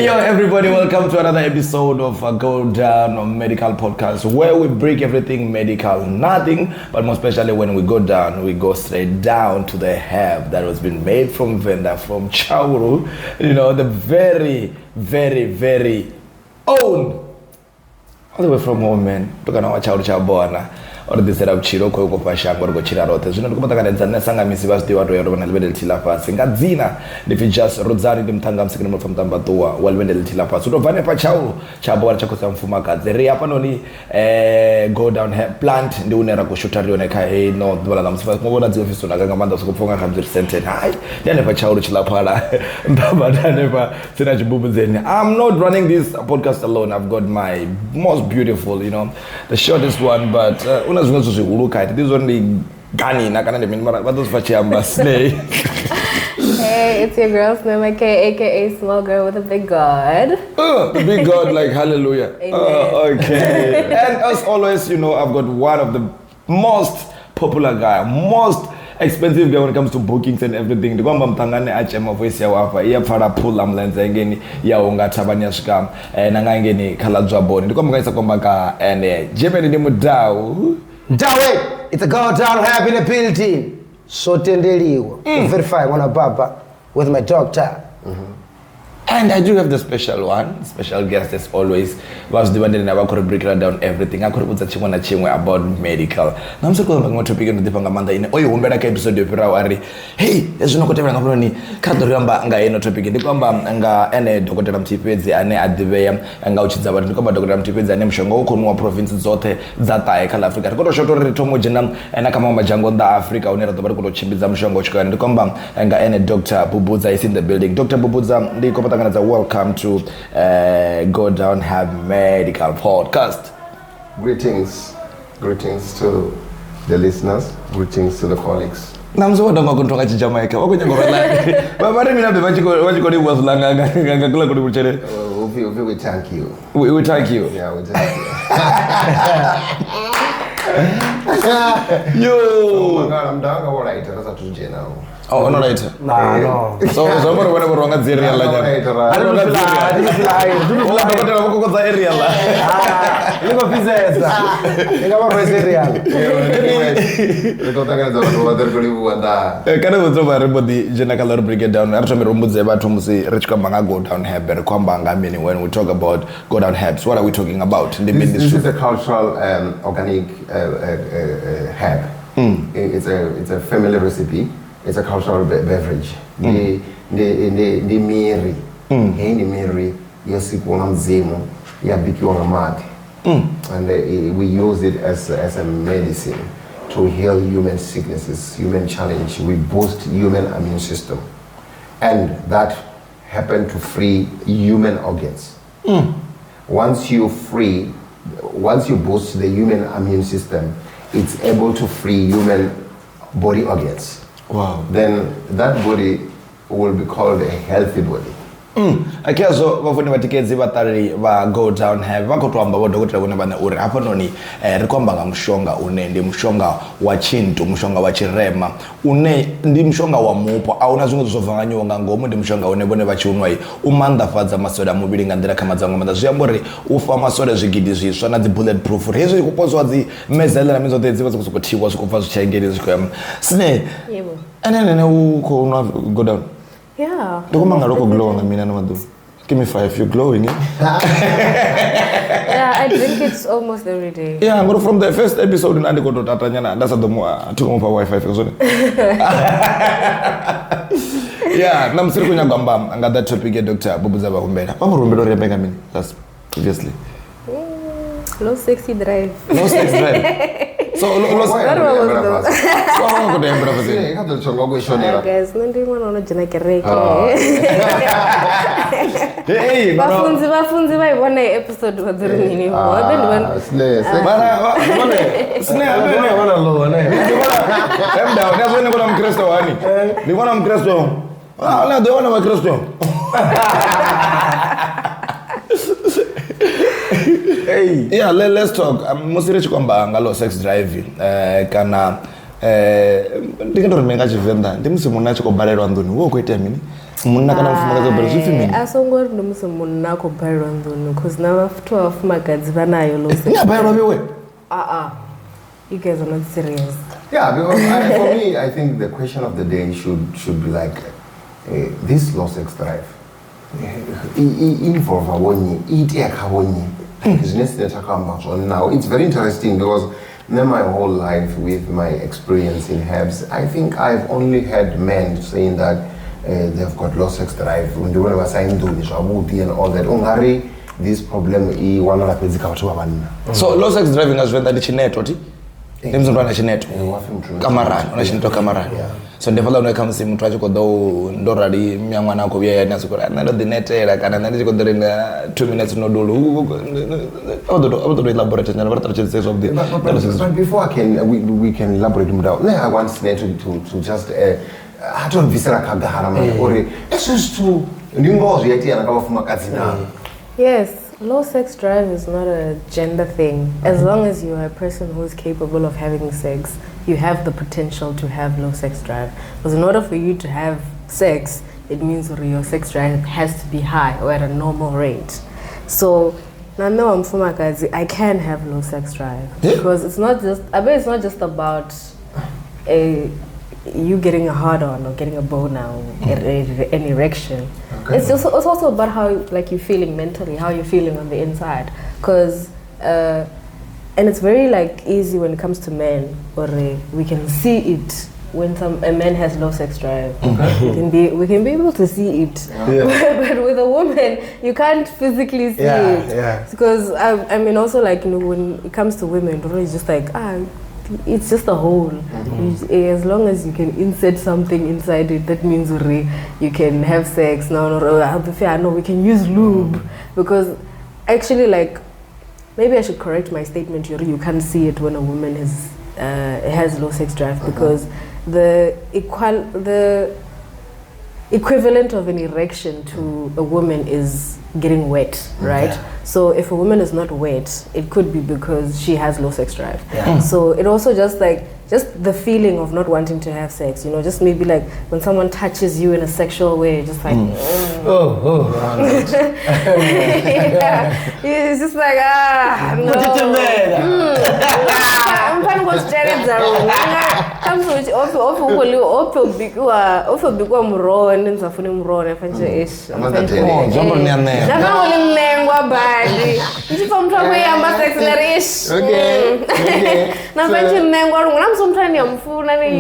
Yo everybody, welcome to another episode of Go Down Medical Podcast, where we break everything medical, nothing, but more especially when we go down, we go straight down to the herb that was been made from Venda, from Chauru, you know, the very own, all the way from home, man. Look at our Chauru Chabona. Or the setup chiro ko pashango go chira rote zvino ndikumataka nedzana sanga misi vasti wato yaro vana libedel tilapa singadzina if you just rodzari ndimtanga msikini from tambatua walibedel tilapa so tovane pa chau chabo chakosa mfuma kadze ri apa noni go down plant ndi unera kushuta rione ka hey no dola na msifa ngobona dzi office na kanga manda sokupfonga khamzir center hai ndane pa chau chilapala mbaba ndane pa tsina chibubudzeni. I'm not running this podcast alone. I've got my most beautiful, you know, the shortest one, but this is only Gani, but those for slay. Hey, it's your girl Snow, aka Small Girl with a Big God. The big God, like hallelujah. Okay. And as always, you know, I've got one of the most popular guy, most expensive guy when it comes to bookings and everything. The kwamba mtangane achema voice ya wafa iya para pull amlenza ngeni ya unga tabania shikam nanga ngeni kala jaboni. The kwamba kaisa kwamba ka jemeni ni mudau. Dawe, it's a go down herb in the building. So tendeliwa. Verify one baba with my doctor. And I do have the special one, special guest as always. Was the one that never could break down everything. I could put such one about medical. Now I'm so going to begin the Pangamanda in Oyo Umbera episode of Pirawari. Hey, there's no whatever Nabroni, Katoramba, and Gaino topic in the Pamba, and Ane Dogotam Tipeds, and at the Vayam, and Gauchizaba, and Dogotam Tipeds, and Nemshango, Kunwa province Zote, Zata, Kal Africa. Go to Shoto Tomo Janam, and Akamama Jangonda Africa, Onera Tobago Chibizam Shangochka, and the Kombam, and Ane Dr. Bubuza is in the building. Dr. Bubuza, the Kopata. Welcome to Go Down Have Medical Podcast. Greetings to the listeners, greetings to the colleagues. Namzo wadonga kutoka Jamaica. Wako nyangorela. Babare mina be wachiko ni wazulanga ngakula kuli buchere. We thank you. We thank you. Yeah, we thank you. Yo. Oh my God, I'm down all right. That's a tuje now. Oh, no right. No. So somebody whenever wrong at area la. I don't know that area la. Niko pizza. Niko area. Niko taka za watu kulibu Ndaa. Kana kutoba everybody jena kala break down. Arto mirumbuze ba tumusi rich kwamba go down herb kwamba ngamini when we talk about go down herbs. What are we talking about in the industry? This is a cultural organic herb. It's a family recipe. It's a cultural beverage. The miri, the miri, yasipo mzimo, yabikiwa ngamati. And we use it as a medicine to heal human sicknesses, human challenge. We boost human immune system, and that happened to free human organs. Once you boost the human immune system, it's able to free human body organs. Wow. Then that body will be called a healthy body. Akiazo wafuni watikezi batari wa go down have wako tuamba wa dokotela wuna bana uri hapo noni rikwamba nga mshonga une ndi mshonga wa chintu mshonga wa chirema une ndi mshonga wa mupo au nazungu zovanganywa nga ngomu ndi mshonga une bone bachiunwai umanda fadza masoda mubili ngandira kama zangu manda ziyambori ufa masoda zigidi ziswa na bulletproof hezo ikupozwa zi mezela na mizo teziva zikutiwa zikufa zichengeli zikwema sine Yebo. Anene uko una go down. Yeah. Give me 5, you're glowing, yeah? Yeah, I drink it almost every day. Yeah, but from the first episode in Andiko to Tatanyana, that's the more took home for Wi-Fi. Yeah, I'm still going to go and got that topic, Dr. Bubuza Humbera. How much that's previously? Low sexy drive. No sex drive. So, Guys, nandi mwana jina kereke. Hey, bafunzi bayibona episode waduri nini mo. Snare. Hey, yeah, let's talk. Mostly kwamba ngalo sex drive kana ndikendo menga chivenda ndimsi munacho ko balelwa nduni wo kuita mini munna kana mufumakadzi wabhara zvifimini asongori nomusi munhu akubharirwa nzoni because navafuti vafumakadzi vanayo lose ingabharirwa bewe you guys are not serious. Yeah, because for me, I think the question of the day should be like this low sex drive. Involve now it's very interesting because my whole life with my experience in herbs, I think I've only had men saying that they've got low sex drive when they were saying and all that. This problem so low sex driving as well that chineto ndimzonto ana chineto kamarani so ndefala uneka msimu twachi kodo ndorali myamwana ko bya yana sikora nalo dinetela kana nandi ko dorina 2 minutes no dulu odo elaborate na barata chese of the but before we can elaborate more down I want Sineto to just aton visera kagahara or esus to ndingozo yati anakabafuma kazi na. Yes, low sex drive is not a gender thing. As long as you are a person who is capable of having sex, you have the potential to have low sex drive. Because in order for you to have sex, it means that your sex drive has to be high or at a normal rate. So, I can have low sex drive because it's not just. I bet it's not just about you getting a hard on or getting a boner or an erection. Okay. It's also about how like you're feeling mentally, how you're feeling on the inside. Because and it's very like easy when it comes to men, or we can see it when a man has low sex drive. Okay. we can be able to see it. But with a woman, you can't physically see it. Yeah. Because I mean also like when it comes to women, it's just like it's just a hole. As long as you can insert something inside it, that means you can have sex. No, we can use lube. Because actually, like, maybe I should correct my statement. You can't see it when a woman has low sex drive because the equivalent of an erection to a woman is getting wet, right? So if a woman is not wet, it could be because she has low sex drive. So it also just the feeling of not wanting to have sex, just maybe like when someone touches you in a sexual way, just like it's just like no. I'm fine with Jared comes with you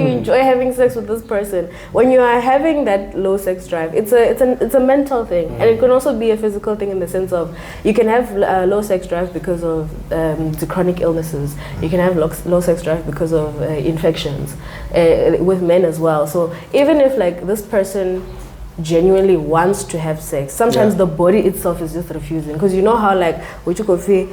enjoy having sex with this person. When you are having that low sex drive, it's a mental thing, and it can also be a physical thing in the sense of you can have low sex drive because of the chronic illnesses. You can have low sex drive because of infections with men as well. So even if like this person genuinely wants to have sex, sometimes the body itself is just refusing, because you know how like what you could feel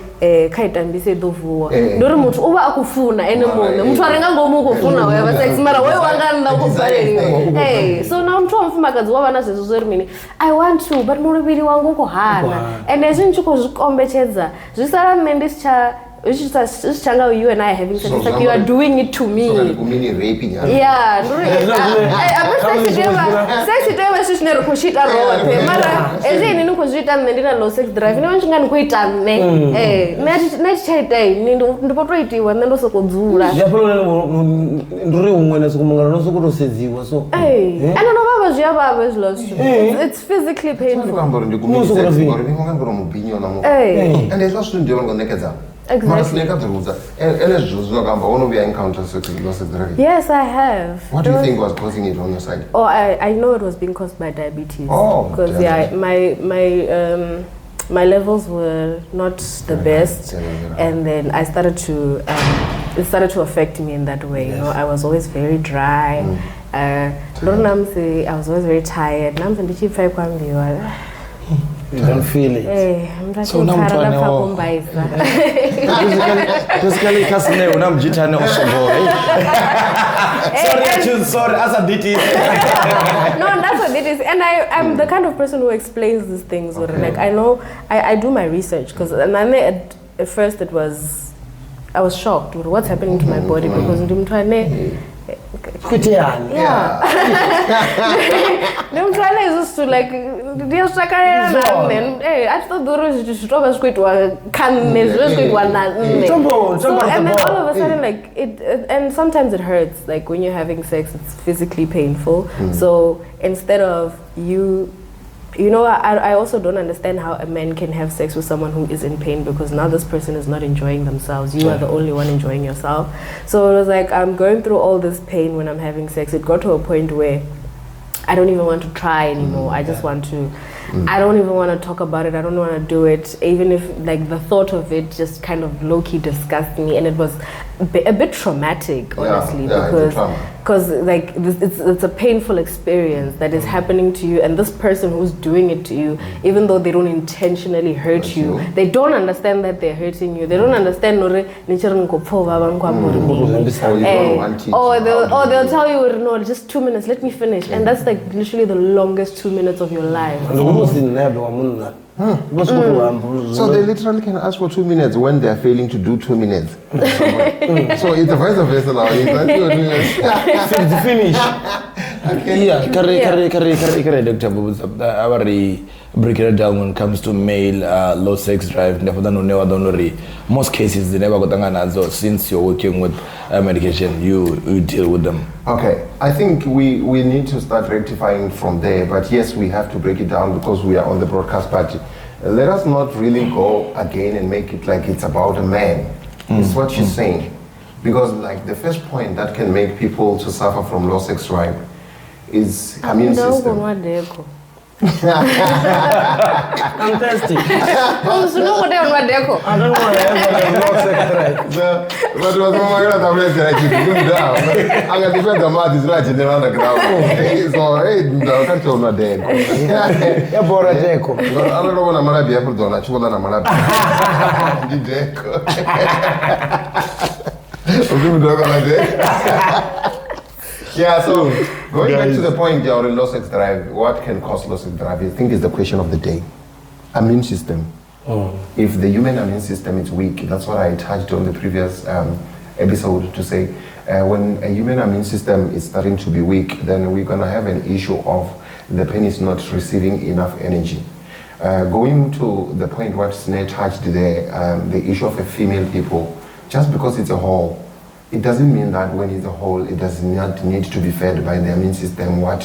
kaitambise dovuwa ndoro muthu uba akufuna ene munhu muthu arenga ngomu kufuna wewe sex mara wewe wanganda ukubhaleni so now muthu omfumakadzi wabana zvezvo zviri mini I want to but muriviri wangu kuhana and ezvinhu chikuzvikombetedza zvisara mendischa Changa, you and I are having sex. It's like you are doing it to me. Raping. Yeah. Sex today was just never push it around. Mara, as in no push it and then low sex drive. No one can quit and me. Next day, Nindo property when then also Zura. I don't know what was your baba's lost. It's physically painful. And there's also doing Exactly. Yes, I have. What do you think was causing it on your side? Oh, I know it was being caused by diabetes. Oh, because my levels were not the best, and then I started to it started to affect me in that way. You know, I was always very dry. I was always very tired. You don't feel it. So now I'm trying basically kasne unamjita ne osobo. Sorry, as a DT. No, that's what it is. And I'm the kind of person who explains these things. Like I know, I do my research because at first I was shocked with what's happening to my body because I'm trying Kutiani. Yeah. Nomthwala is just to like ndiyashakalela So. then hey I thought the shitoba squidwa can squidwa na. Jumbo, So jumbo. and then all of a sudden like it and sometimes it hurts like when you're having sex it's physically painful. So instead of you know, I also don't understand how a man can have sex with someone who is in pain because now this person is not enjoying themselves. You are the only one enjoying yourself. So it was like I'm going through all this pain when I'm having sex. It got to a point where I don't even want to try anymore. I just want to, I don't even want to talk about it. I don't want to do it. Even if like the thought of it just kind of low-key disgusted me. And it was a bit traumatic, honestly, because like it's a painful experience that is happening to you. And this person who's doing it to you, even though they don't intentionally hurt you, they don't understand that they're hurting you. They don't understand or they'll tell you, no, just 2 minutes, let me finish. And that's like literally the longest 2 minutes of your life. So they literally can ask for 2 minutes when they are failing to do 2 minutes. So it's a vice versa now. It's finish. Yeah, carry Dr. Bubu. Our break it down when it comes to male low sex drive. Most cases they never got nazo. Since you're working with medication, you deal with them. Okay, I think we need to start rectifying from there. But yes, we have to break it down because we are on the broadcast party. Let us not really go again and make it like it's about a man. It's what she's saying. Because like the first point that can make people to suffer from low sex drive is immune system. I'm thirsty. I don't want to have no sex drive. But was more like I'm going to defend the mouth is right in the underground. So, hey, I can't tell my dad. Yeah, Bora Deco. I don't know when I'm going to be able to do that. I'm going to be yeah, so going back to the point, your low sex drive, what can cause low sex drive? I think is the question of the day. Immune system. If the human immune system is weak, that's what I touched on the previous episode to say, when a human immune system is starting to be weak, then we're going to have an issue of the penis not receiving enough energy. Going to the point what Sneh touched there, the issue of a female people, just because it's a hole, it doesn't mean that when it's a hole, it does not need to be fed by the immune system what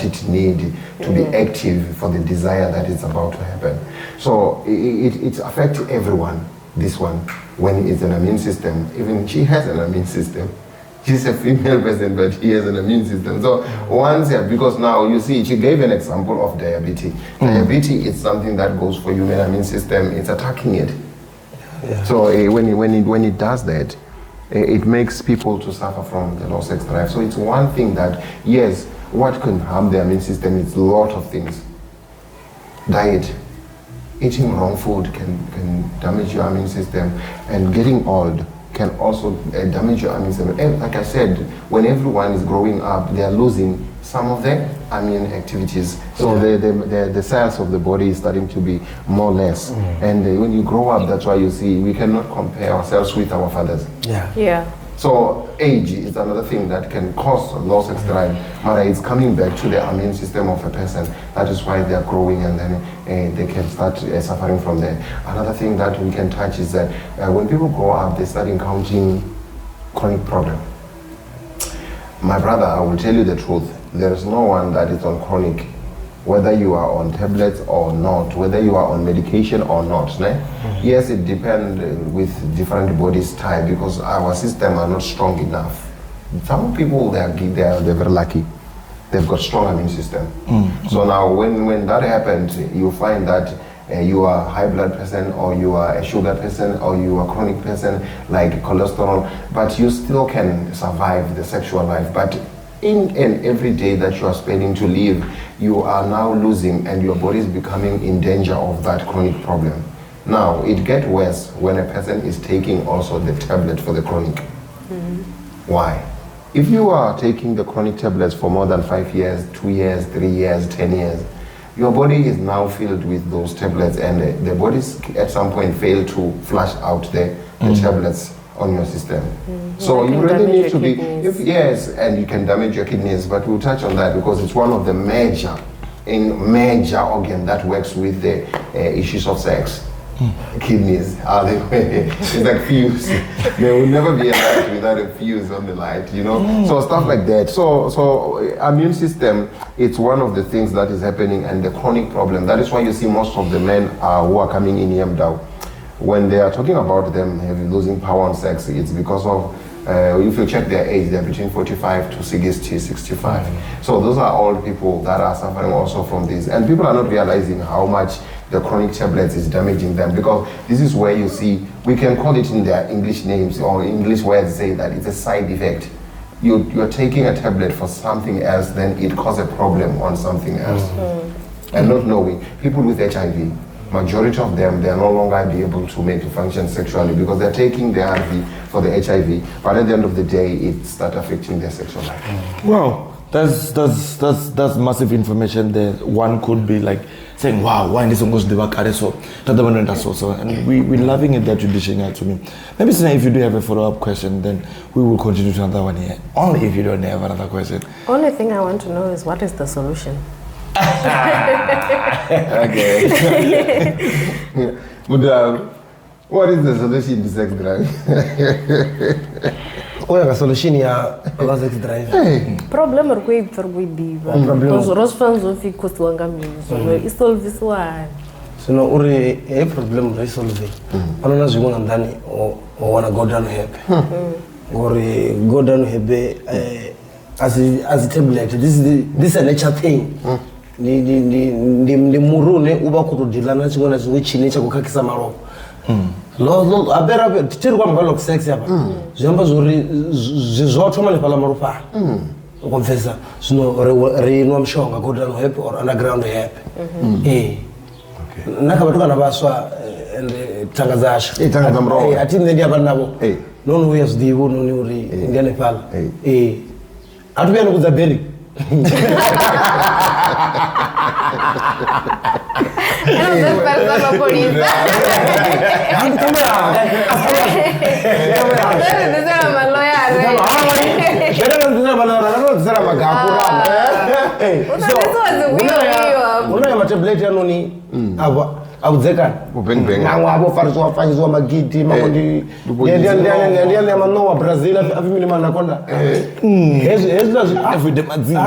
it needs to be active for the desire that is about to happen. So it affects everyone, this one, when it's an immune system. Even she has an immune system. She's a female person, but she has an immune system. So once, because now you see, she gave an example of diabetes. Diabetes is something that goes for human immune system. It's attacking it. Yeah. So when it does that, it makes people to suffer from the low sex drive. So it's one thing that, yes, what can harm the immune system is a lot of things. Diet, eating wrong food can damage your immune system, and getting old can also damage your immune system. And like I said, when everyone is growing up, they are losing some of their immune activities. So the cells of the body is starting to be more or less. And when you grow up, that's why you see we cannot compare ourselves with our fathers. Yeah. So age is another thing that can cause low sex drive, but it's coming back to the immune system of a person. That is why they are growing, and then they can start suffering from there. Another thing that we can touch is that when people grow up, they start encountering chronic problem. My brother, I will tell you the truth. There is no one that is on chronic, whether you are on tablets or not, whether you are on medication or not. Yes, it depends with different bodies type, because our system are not strong enough. Some people, they're very lucky. They've got strong immune system. So now when that happens, you find that you are a high blood person, or you are a sugar person, or you are a chronic person like cholesterol, but you still can survive the sexual life. But in and every day that you are spending to live, you are now losing, and your body is becoming in danger of that chronic problem. Now, it gets worse when a person is taking also the tablet for the chronic. Why? If you are taking the chronic tablets for more than 5 years, 2 years, 3 years, 10 years, your body is now filled with those tablets, and the bodies at some point fail to flush out the tablets on your system. So you really need to be, and you can damage your kidneys, but we'll touch on that because it's one of the major organ that works with the issues of sex. Kidneys are the way. It's like fuse. There will never be a light without a fuse on the light, you know. So stuff like that. So immune system, it's one of the things that is happening, and the chronic problem. That is why you see most of the men who are coming in here now, when they are talking about them losing power on sex, it's because of if you check their age, they're between 45 to 60, 65. So those are all people that are suffering also from this, and people are not realizing how much the chronic tablets is damaging them, because this is where you see, we can call it in their English names or English words, say that it's a side effect. You're taking a tablet for something else, then it causes a problem on something else. And not knowing, people with HIV, majority of them, they're no longer be able to make a function sexually because they're taking the ARV for the HIV, but at the end of the day, it starts affecting their sexual life. Wow, that's massive information there. One could be like saying, wow, why this one goes to the so and we're loving it that you're dishing out to me. Maybe Sina, if you do have a follow-up question, then we will continue to another one here. Only if you don't have another question. Only thing I want to know is what is the solution? Okay. But what is the solution to sex drive? What is the solution to sex drive? Problem or quite for we be. Those fans of it cost one gamin. So it's solve this one. So no, a problem to solve it. I don't know if you want to or wanna go down here. Or go down here as a tablet. This is a nature thing. Ni murune uba kutudilana chingona chine chakukakisa maropo. Lo abera tiri kwa mvalo sex hapa. Zamba zuri zizothoma lephala maropa. Ukumfesa sino reinwa mshonga go down happy or underground happy. Nakabatuka nabaswa tanga zasho. Tanga zamro. Atini ndi abanabo. Nonu uyasidiwo nonu uri ngene phala. Atubiyana kuzaberi. Abudzekana nangwa abo fariswa fanyizwa magidi makondi ndiye manowa Brazil afimile manakonda everyday madzini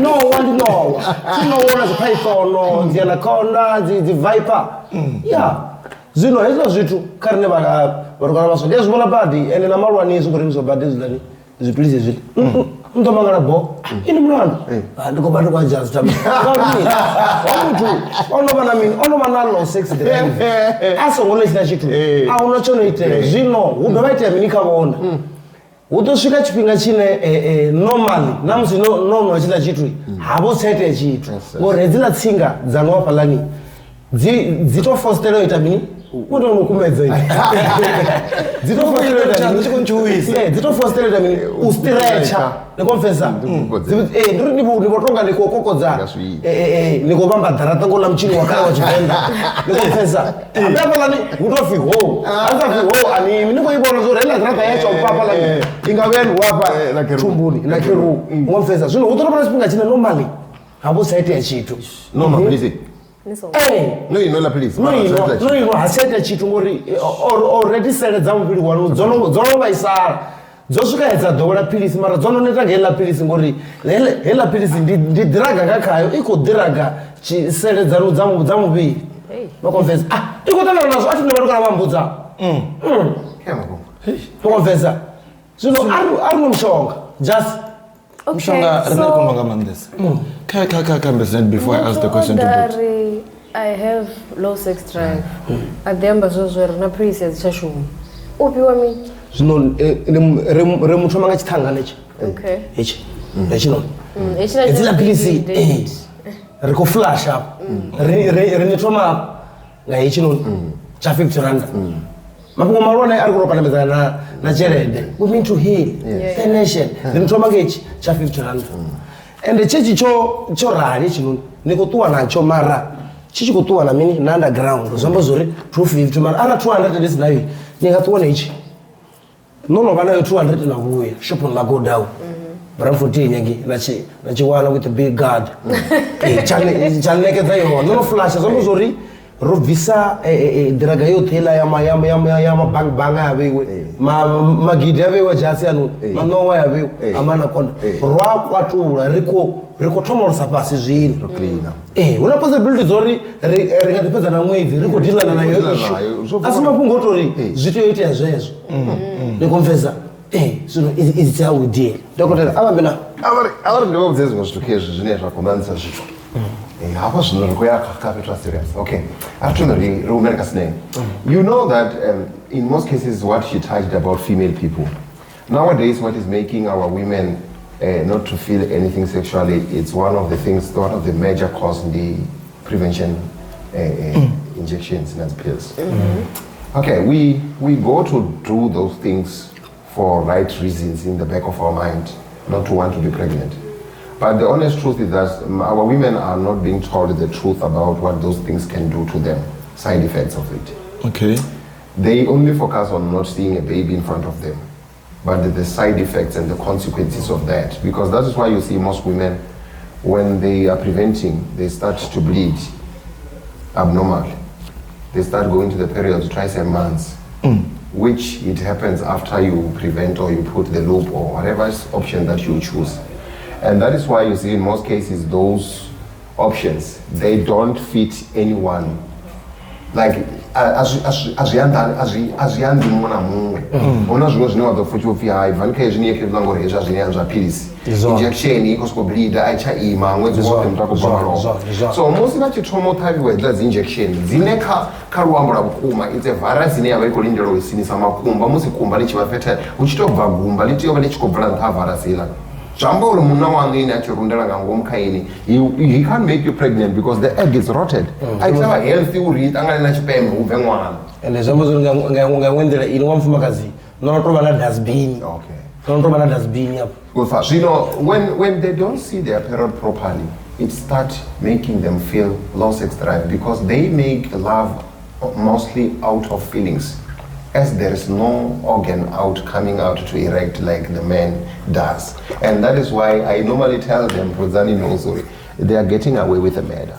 no want no tinoona zvipaisono ndianakonda viper zino hezvo zvitu karine varikana vaso ndiyazvibona badi ende namarwanisi kuremiswa badi ezvidani zvipilisi zviti ndomangana bo ini mlando ndikobata kwa jazz tabu wamuntu onobana low sex drive asongole china chitu auna chonoite zvino udovaita mini kavona utosvika chipinga chine normally namusi nono wachita chitu havo tsete chitu ngori hedzina tsinga dzanowa palani dzitofosteroita mini Uno mukumedza hivi. Dzitofosterera mini ustretcha nekonfesa. Ndinotonga ndikokokodza. Nikobamba dharata ngola mchini wakaya wachipenda. Nekonfesa. Ndapalani utofi ho. Azafi ho ani nikoibona zore ila dharata yacho papa la. Ingavenu wapa tumbuni na kiru. Ngonfesa. Zvino utorapana spinga chine normally. Habo site ya chitu. Normal please. No, you know la police. No, you hasete chitu ngori already said za muviri wanu zono vaisara dzosvika edza dhola pilisi mara dzononeta ngela pilisi ngori hela pilisi ndi draga kakayo iko draga chisere za muviri nokonfesa ikotana nazo ati nevarikana vambudza nokonfesa zvino ari nomushonga just Mshonga renekomanga mandesa. Before I ask the question to I have low sex drive. At the end of na princess chashumu. Upiwa mi. Zvino remutomanga chitanga nechi. Okay. Echi. Echino. Echina pilisi. Riko flash up. Renitoma nga echino cha 50 rand. Mapungo marwana ari kuropa na cherede. We mean to heal the nation. Renitoma ngechi cha 50 rand. And chechi cho rari chino nikotua nacho mara. Chichi kutua na mini na underground. Zombo zuri 250 mara. Ana 200 this nayo. Nikatuwa na ichi. no vanayo 200 navuya shopping la go down Bramford nyagi nachiwana with a big guard chanekeza yo no flash zomuzori rovisa draga yothela ya banga yabewe magidi yabewe jasi anu manowa yabewe amana kona rwa kwatura riko thomolosa pasi zwini una possibility zori ringatipedza na mwedzi riko dilana nayo issue asi mapungo otori zvitoita zvezvo nikomvesa so it's how we deal dokotela abambena avari ndivabudze zvimwe zvitukezvi zvine zvakombanisa zvito hapa zvino rikoyakakapetwa serious okay atonorumereka sinei you know that in most cases what she touched about female people nowadays what is making our women not to feel anything sexually, it's one of the major cause in the prevention injections and pills. Okay, we go to do those things for right reasons in the back of our mind, not to want to be pregnant. But the honest truth is that our women are not being told the truth about what those things can do to them, side effects of it. Okay. They only focus on not seeing a baby in front of them, but the side effects and the consequences of that. Because that is why you see most women, when they are preventing, they start to bleed abnormally. They start going to the period twice a month, which it happens after you prevent or you put the loop or whatever option that you choose. And that is why you see in most cases those options, they don't fit anyone. Like azviyandi mumwe namumwe ona zvimwe zvine wadzofuti upi hai vanike zvineke zvangori hezva zvine yanzva pilisi injection ikosikoblida aichaima mwedzi wote mutakubvararo so musi vachitomotaviwa idza dzinjection dzine karuwambo rwakukuma it's a virus ine yava ikolindero isinisa makumba musi kumba lichivafeta uchitobva gumba litiyova lichikobvira ntavirus ila Jambolo munawangini achirundela ngangomkaini he can't make you pregnant because the egg is rotted. Aitava healthy uri angale na chipembe ubve mwana. And zambo ngawendela inowamfuma kazi. Nonotoba na dustbin. Okay. Nonotoba na dustbin yap. Good fast. You know when they don't see their period properly, it starts making them feel low sex drive because they make love mostly out of feelings. As there is no organ coming out to erect like the man does. And that is why I normally tell them, Prozani knows, they are getting away with the murder.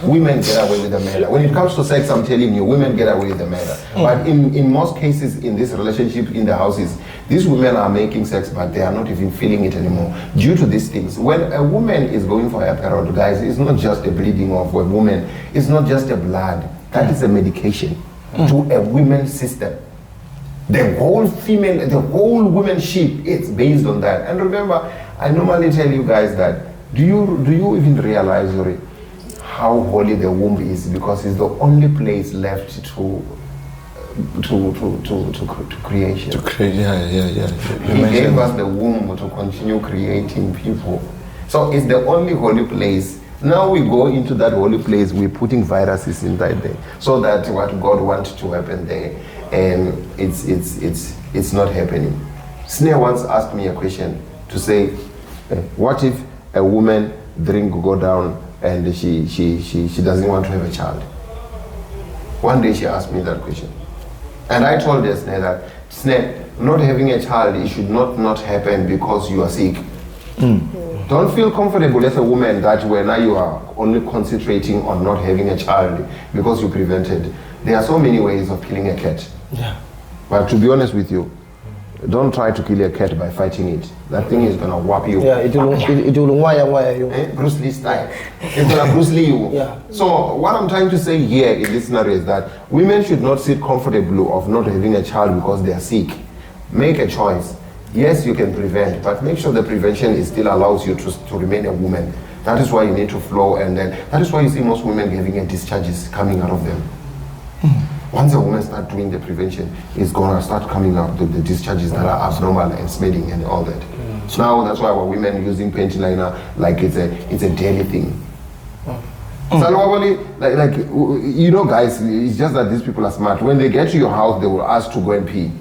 Women get away with the murder. When it comes to sex, I'm telling you, women get away with the murder. But in most cases, in this relationship, in the houses, these women are making sex, but they are not even feeling it anymore due to these things. When a woman is going for a period, guys, it's not just a bleeding of a woman. It's not just a blood. That is a medication to a women's system. The whole womanship, it's based on that. And remember, I normally tell you guys that, do you even realize how holy the womb is? Because it's the only place left to creation. To create, yeah. He gave us the womb to continue creating people. So it's the only holy place. Now we go into that holy place, we're putting viruses inside there, so that what God wants to happen there, and it's not happening. Snare once asked me a question to say, what if a woman drink go down and she doesn't want to have a child? One day she asked me that question, and I told her, Snare, that Snare, not having a child, it should not happen because you are sick. Don't feel comfortable as a woman that when now you are only concentrating on not having a child because you prevented. There are so many ways of killing a cat. Yeah. But to be honest with you, don't try to kill a cat by fighting it. That thing is gonna whap you. Yeah, it will wire you. Bruce Lee style. It's gonna Bruce Lee you. Yeah. So what I'm trying to say here in this scenario is that women should not sit comfortably of not having a child because they are sick. Make a choice. Yes, you can prevent, but make sure the prevention still allows you to remain a woman. That is why you need to flow, and then that is why you see most women having a discharges coming out of them. Once a woman starts doing the prevention, it's gonna start coming out the discharges that are abnormal and smelling and all that. So now that's why our women using panty liner like it's a daily thing. So normally, like you know, guys, it's just that these people are smart. When they get to your house, they will ask to go and pee.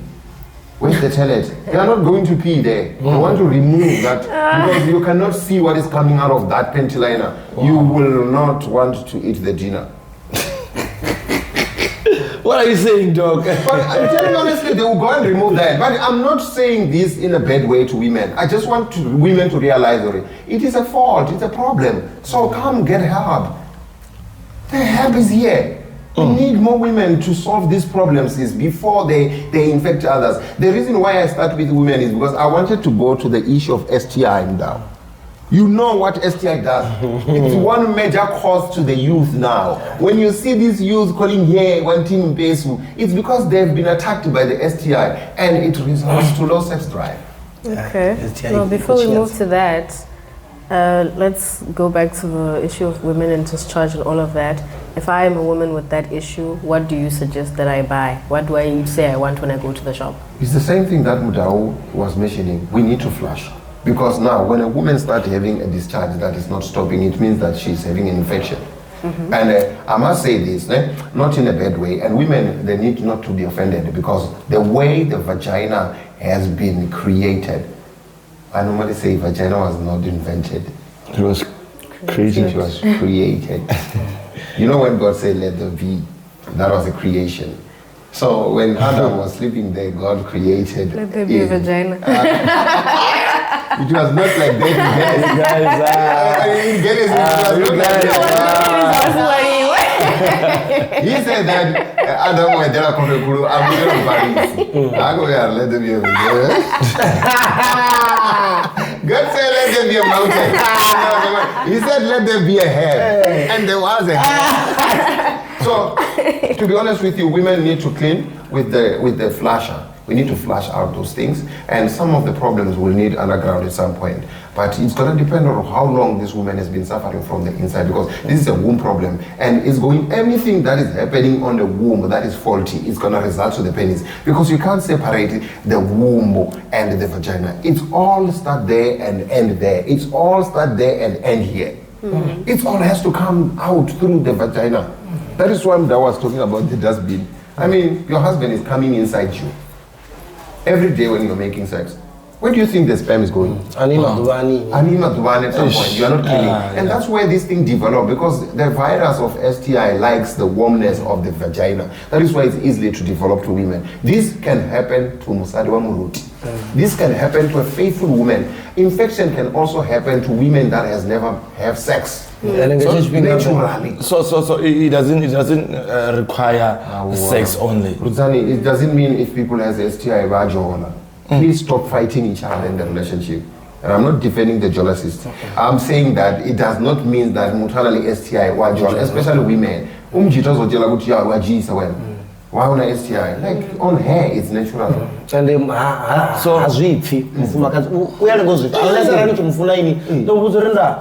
Where's the toilet? They are not going to pee there. They want to remove that because you cannot see what is coming out of that panty liner. You will not want to eat the dinner. What are you saying, dog? But I'm telling you honestly, they will go and remove that. But I'm not saying this in a bad way to women. I just want women to realize it is a fault, it's a problem. So come get help. The help is here. We need more women to solve these problems before they infect others. The reason why I start with women is because I wanted to go to the issue of STI now. You know what STI does. It's one major cause to the youth now. When you see these youth calling here, wanting pesu, it's because they've been attacked by the STI and it results to low sex drive. Okay. Well, before we move to that, let's go back to the issue of women and discharge and all of that. If I am a woman with that issue, what do you suggest that I buy? What do I say I want when I go to the shop? It's the same thing that Mudao was mentioning. We need to flush. Because now, when a woman starts having a discharge that is not stopping, it means that she's having an infection. And I must say this, not in a bad way, and women, they need not to be offended because the way the vagina has been created, I normally say vagina was not invented. It was created. It was created. You know when God said, let there be, that was a creation. So when Adam was sleeping there, God created. Let there be a vagina. It was not like that. He said that Adam went there, I'm going to let them be a vagina. God said, let there be a mountain. He said, let there be a hair. And there was a hair. So, to be honest with you, women need to clean with the flusher. We need to flush out those things, and some of the problems will need underground at some point. But it's going to depend on how long this woman has been suffering from the inside, because this is a womb problem, and anything that is happening on the womb that is faulty, it's going to result to the penis, because you can't separate the womb and the vagina. It's all start there and end there. It's all start there and end here. It all has to come out through the vagina. That is why I was talking about the dustbin. I mean, your husband is coming inside you every day when you're making sex. Where do you think the sperm is going? Anima Duvani at some point. You are not killing. And that's where this thing developed, because the virus of STI likes the warmness of the vagina. That is why it's easy to develop to women. This can happen to Musadiwa Muruti. This can happen to a faithful woman. Infection can also happen to women that has never have sex. So it doesn't require sex only. Ruzani, it doesn't mean if people has STI, please stop fighting each other in the relationship. And I'm not defending the jealousies. I'm saying that it does not mean that mutually STI, especially women. Why on STI? Like on hair, it's natural. And so hazvipi mfumakazi uyale ngozvipi anasara nechimufuna ini ndokuzorenda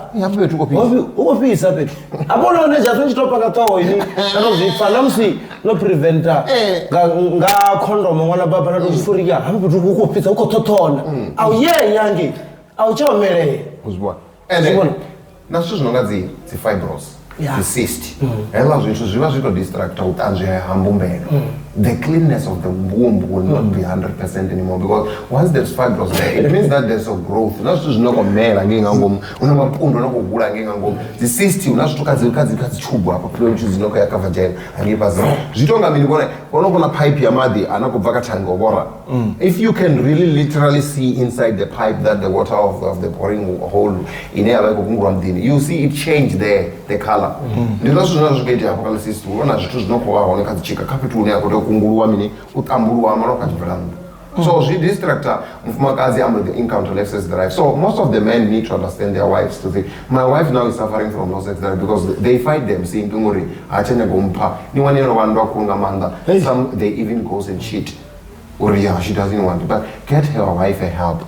ukopisa petu apona nejazvo nchitopa katawo ini anozvipa namusi no preventer nga condom mwana baba natozvifurika hapo petu ukopisa ukototona au ye yangi au chomere uzwa and naso zvinonga dzi fibros the cyst. The cleanness of the womb will not be 100% anymore, because once there's fibros there, it means that there's a growth. The cyst, if you can really literally see inside the pipe that the water of the pouring hole in there, you see it change the color. So this director encounter sex drive. So most of the men need to understand their wives to say, my wife now is suffering from low sex drive, because they fight them saying some they even goes and cheat. Or yeah, she doesn't want to, but get her wife a help.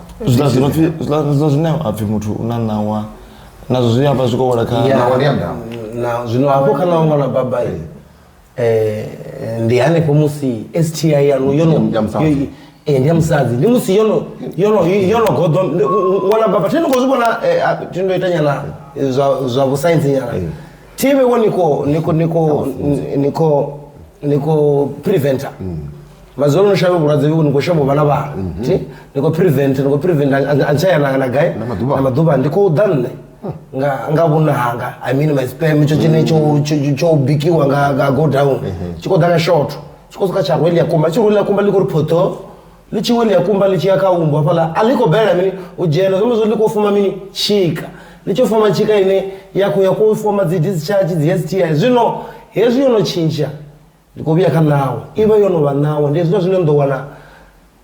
Now, you know, hapo kana mwana baba ndiane pomusi STI yanu yono ndiyamsazi ndimusi yono godon wala baba tino kozibona tindo itanyana za science nyana tibe niko preventer mazolo noshabe buraze niko shabo bana ba niko prevent anchaya na guy na maduba ndiko danne nga bunanga I mean my sperm cho bikiwa nga go down chiko dana short sikoska charweli yakumba chirweli yakumba liko ripoto lichiweli yakumba lichi yakaumbwa pala aliko bela mini ujeno zomezo liko fuma mini chika licho fuma chika ine yako fuma discharge the STIs zvino hezvi yonochinja ndikobia kanawo iva yonova nawo ndezvino zvinondowana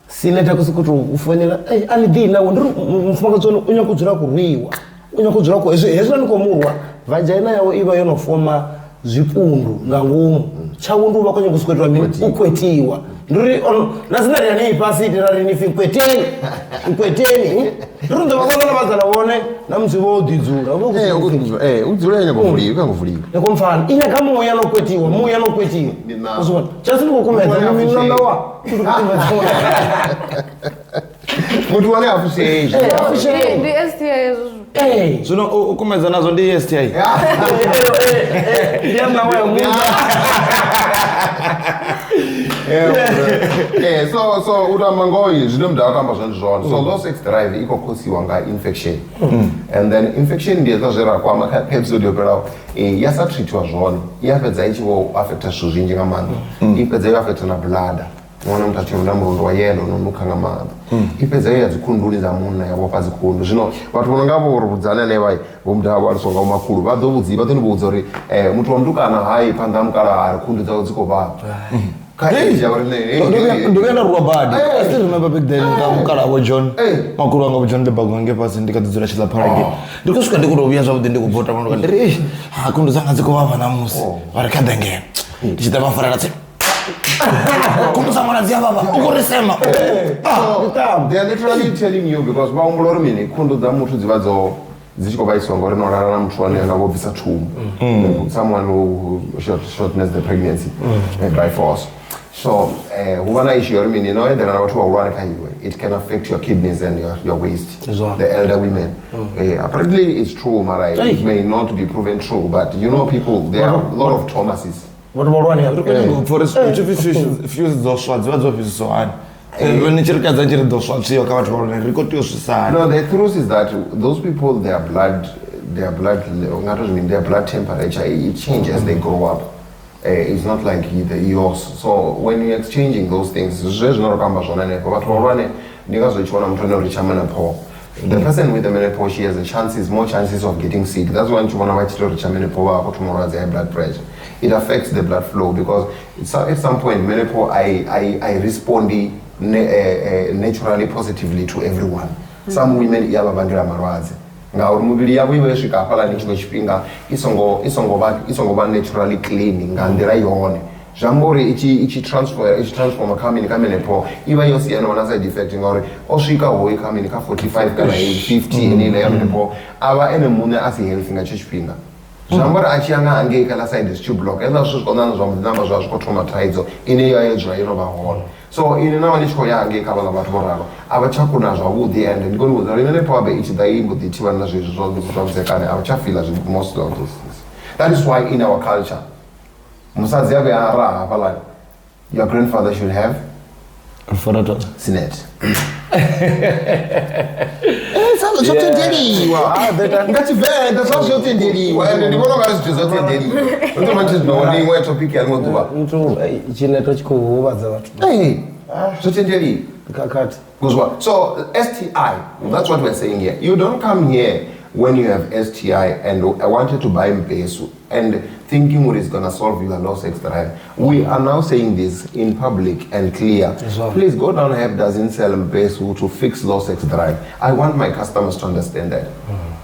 sineta kusikuti ufonera alidi nawo ndiri mufakatsoni unyakudzura kurwiwa unyakudzura ko hezvino ndikomurwa vagina yawo iva yonofoma zvipundu ngangomu chaundu vakonye kuswetwa mini ukwetiwa ndiri nasinari yani pasi tirari nifi kweteni ndiri ndo vakona vazana vone namzivo udidzura udzura ine kuvulika kuvulika nekomfana ine kamuya nokwetiwa muya nokwetiwa uzona chasini kukumedza mimi nondawa mutu wane afushe the STI zvino ukumedza nazo ndi STI ndiyamnawayo muya so utamangoyi zvine munhu akamba zvandizvona so low sex drive ikokosiwa nga-infection and then infection ndiyezazvirakwama episode yoperawo yasatreatwa zvone yapedza ichivo affecta zvinhu zvinji ngamanda ipedza yoaffecta nablada mwana muthu achionda murondo wa yelo nonukanga manda ipedza iyo yadzikunduni dzamunhu yavo padzikundu zvino vathu vanongavorudzana nevai vomuthu avo arisonga mumakulu vadhonibudza uri muthu wamudukana hai pandamukala hari kundu dzavo dzikobva ndikuenda rwabadi I still remember back then ngamukala avo John makuru anga John ndebagwange pasi ndikadzura chila parage ndikusvika ndikurovia zvavudi ndikubhota vanhu ndiri kundu dzanga dzikovava namusi vari kadhangena ndichita mafarana tse kumusamana baba ukurisema they are literally telling you because vaongolo uri mini kundu dza muthu dzivadzo dzichikovaiswa ngori norara na muthu wane angavobvisa thumbu someone who shortness the pregnancy by force so huvana issue yori mini inoendera na vathu vaulwane kaiwe it can affect your kidneys and your waist the elder women apparently it's true mara it may not be proven true but you know people there are a lot of traumasis What about fuse dzoswa dziva dzobvisiswa ani nichirikadza nchiri dzoswa tsiyo kavati vaone rikotiosvisana no the truth is that those people their blood temperature it changes as they grow up it's not like yours so when you're exchanging those things zvezvinorokamba zvona nepo vathu vaulwane ndingazochiona muthu ane richa menopause the person with the menopause she has more chances of getting sick that's why ndichiona vachitori cha menopause vako tomorwadza high blood pressure it affects the blood flow because at some point menopause I respond naturally positively to everyone some women iyavavangira marwadzi ngauri muviri yavo ive svika pala nechimwe chipinga isongova naturally clean ngandira ione zvambori ichitransforma kamini kamenopause iva yosiyana wana side effect ngauri osvika hoyi kamini ka45 kana 50 inile yamenopause ava ene munhu asi healthy ngacho chipinga zvambori achiyanga ange kana side is too block enda zvisvikonana zvamunamba zvazvikotraumataidzo ine yaedzva inovahona so ine nava ndichikoyange kavala vathu voraro avachakuna zvavudi and ndikoniudza uri menopause ichida imbudhitiwa nazvezvi zvakuzekane avachafila most of those things that is why in our culture musadzi yave araha palani your grandfather should have sinet zvotenderiwa ngachivenda zvazvotenderiwa ende ndivona ngari zvito zvotenderiwa otomachizinooa imwe topic yaringoguva chineto chikuhuvadza vathu zvotenderiwa kakati kuzwa so STI that's what we're saying here you don't come here when you have STI and I wanted to buy mpesu and thinking what is going to solve your low sex drive. We are now saying this in public and clear. Please go down Help doesn't sell mpesu to fix low sex drive. I want my customers to understand that.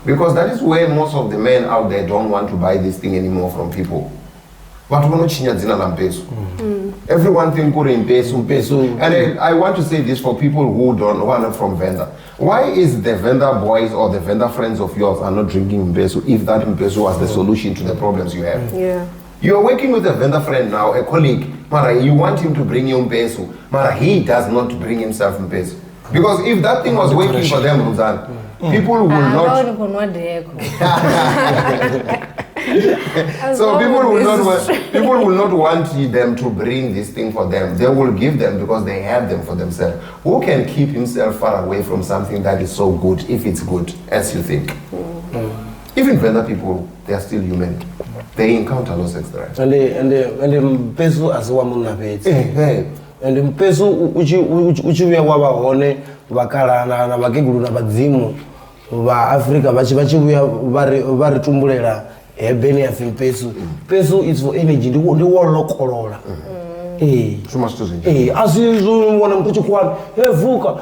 Because that is where most of the men out there don't want to buy this thing anymore from people. But we don't zina la mpesu. Everyone think kuri mpesu. And I want to say this for people who don't want from vendor. Why is the vendor boys or the vendor friends of yours are not drinking mpesu if that mpesu was the solution to the problems you have? Yeah. You are working with a vendor friend now, a colleague. Mara, you want him to bring you mpesu. Mara, he does not bring himself mpesu. Because if that thing was working for them, Ruzan, people will not. So people will not want them to bring this thing for them. They will give them because they have them for themselves. Who can keep himself far away from something that is so good, if it's good, as you think? If Even Venda people, they are still human. They encounter low sex drive. And mpesu asiwa muna peti. And mpesu uchiwe waba hone wakala na wakegulu na badzimu wa Afrika bachiwe bari tumbulela ebeni ya mpesu. Mpesu is for energy. Ndi wolokolola. Asizu wana mkuchu kwa vuka.